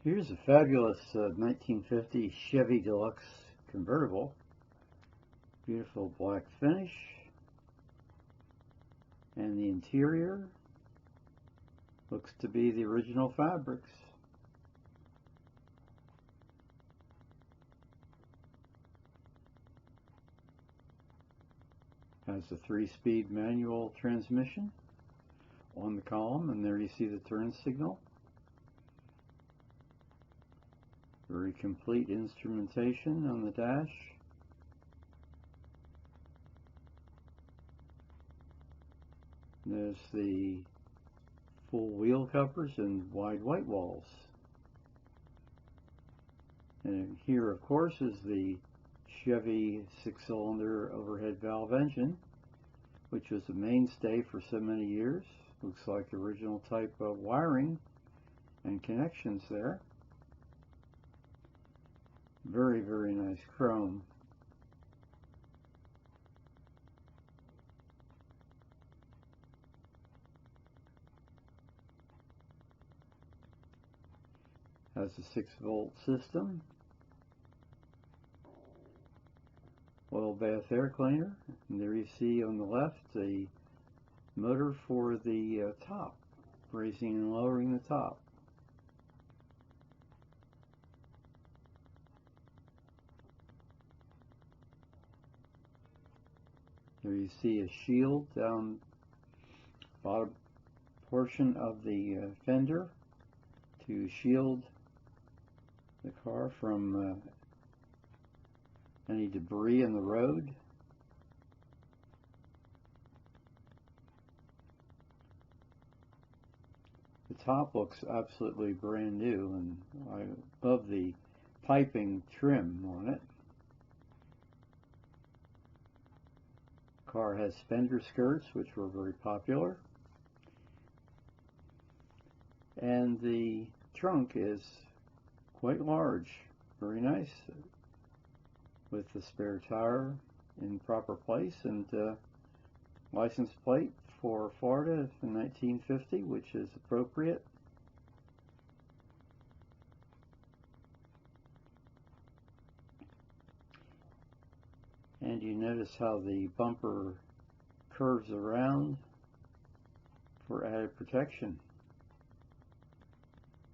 Here's a fabulous 1950 Chevy Deluxe convertible. Beautiful black finish. And the interior looks to be the original fabrics. Has a 3-speed manual transmission on the column, and there you see the turn signal. Very complete instrumentation on the dash. There's the full wheel covers and wide white walls. And here, of course, is the Chevy 6-cylinder overhead valve engine, which was a mainstay for so many years. Looks like original type of wiring and connections there. Very, very nice chrome. Has a 6-volt system. Oil bath air cleaner. And there you see on the left the motor for the top, raising and lowering the top. There you see a shield down bottom portion of the fender to shield the car from any debris in the road. The top looks absolutely brand new, and I love the piping trim on it. The car has fender skirts, which were very popular, and the trunk is quite large, very nice, with the spare tire in proper place, and license plate for Florida in 1950, which is appropriate. And you notice how the bumper curves around for added protection.